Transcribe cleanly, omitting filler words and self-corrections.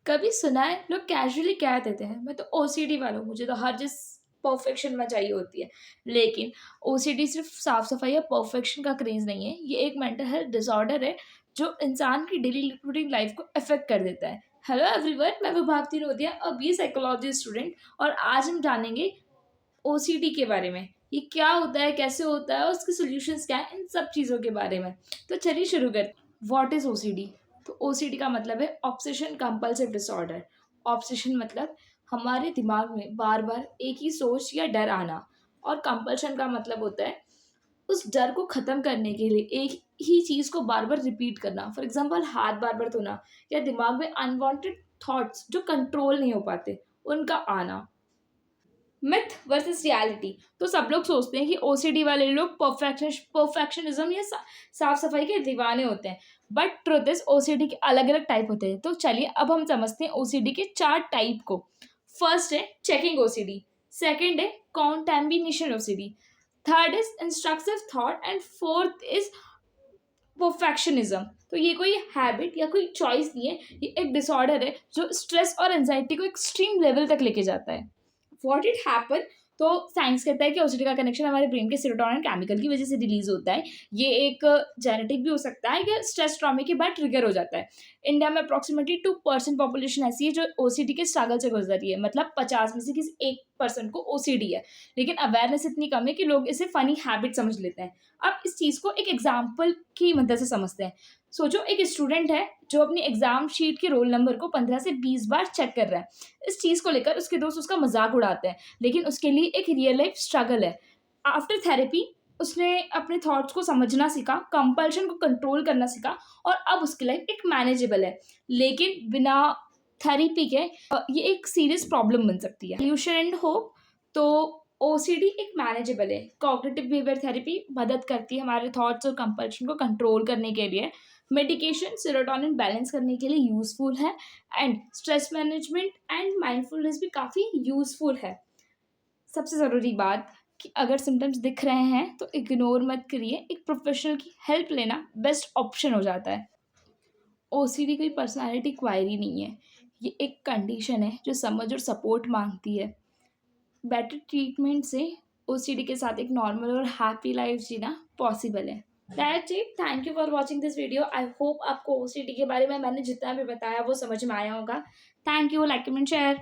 कभी सुना है लोग कैजुअली कह देते हैं मैं तो ओसीडी वाला हूँ, मुझे तो हर चीज़ परफेक्शन में चाहिए होती है। लेकिन ओसीडी सिर्फ साफ सफाई या परफेक्शन का क्रेज नहीं है, ये एक मेंटल हेल्थ डिसऑर्डर है जो इंसान की डेली रूटीन लाइफ को अफेक्ट कर देता है। हेलो एवरीवन, मैं विभावती नोदिया, अ बी साइकोलॉजी स्टूडेंट, और आज हम जानेंगे ओसीडी के बारे में। ये क्या होता है, कैसे होता है और उसके सॉल्यूशंस क्या हैं, इन सब चीज़ों के बारे में। तो चलिए शुरू करते हैं। What is OCD? तो ओसीडी का मतलब है ऑब्सेशन कंपल्सिव डिसऑर्डर। ऑब्सेशन मतलब हमारे दिमाग में बार बार एक ही सोच या डर आना, और कंपल्शन का मतलब होता है उस डर को खत्म करने के लिए एक ही चीज़ को बार बार रिपीट करना। फॉर एग्जाम्पल हाथ बार बार धोना, या दिमाग में अनवांटेड थॉट्स जो कंट्रोल नहीं हो पाते उनका आना। Myth versus reality. तो सब लोग सोचते हैं कि ओसीडी वाले लोग परफेक्शनिज्म या साफ सफाई के दीवाने होते हैं, बट ट्रुथ इज ओसीडी के अलग अलग टाइप होते हैं। तो चलिए अब हम समझते हैं ओसीडी के 4 टाइप को। फर्स्ट है चेकिंग ओसीडी, सेकंड है contamination OCD, third is instructive thought, and fourth is perfectionism. तो ये कोई हैबिट या कोई चॉइस नहीं है, ये एक डिसऑर्डर है जो स्ट्रेस और एंजाइटी को एक्सट्रीम लेवल तक लेके जाता है। What it happen? तो साइंस कहता है कि ओसीडी का कनेक्शन हमारे ब्रेन के सेरोटोनिन केमिकल की वजह से रिलीज होता है। ये एक जेनेटिक भी हो सकता है कि स्ट्रेस ट्रॉमा के बाद ट्रिगर हो जाता है। इंडिया में अप्रोक्सीमेटली 2% पॉपुलेशन ऐसी है जो ओसीडी के स्ट्रगल से गुजर रही है, मतलब 50 में से किसी 1% को ओसीडी है। लेकिन अवेयरनेस इतनी कम है कि लोग इसे फनी हैबिट समझ लेते हैं। अब इस चीज़ को एक एग्जाम्पल की मदद से समझते हैं। सोचो एक स्टूडेंट है जो अपनी एग्जाम शीट के रोल नंबर को 15 से 20 बार चेक कर रहा है। इस चीज़ को लेकर उसके दोस्त उसका मजाक उड़ाते हैं, लेकिन उसके लिए एक रियल लाइफ स्ट्रगल है। आफ्टर थेरेपी उसने अपने थॉट्स को समझना सीखा, कंपल्शन को कंट्रोल करना सीखा, और अब उसकी लाइफ एक मैनेजेबल है। लेकिन बिना थेरेपी के ये एक सीरियस प्रॉब्लम बन सकती है। Solution and hope. तो ओसीडी एक मैनेजेबल है। कॉग्निटिव बिहेवियर थेरेपी मदद करती है हमारे थॉट्स और कंपल्शन को कंट्रोल करने के लिए। मेडिकेशन सेरोटोनिन बैलेंस करने के लिए यूजफुल है, and stress management and mindfulness भी काफ़ी यूजफुल है। सबसे ज़रूरी बात कि अगर सिम्टम्स दिख रहे हैं तो इग्नोर मत करिए, एक प्रोफेशनल की हेल्प लेना बेस्ट ऑप्शन हो जाता है। ओसीडी कोई पर्सनालिटी क्वायरी नहीं है, ये एक कंडीशन है जो समझ और सपोर्ट मांगती है। बेटर ट्रीटमेंट से ओसीडी के साथ एक नॉर्मल और हैप्पी लाइफ जीना पॉसिबल है। That's it, thank you for watching this video. I hope आपको ओसीडी के बारे में मैंने जितना भी बताया वो समझ में आया होगा। Thank you, like comment share.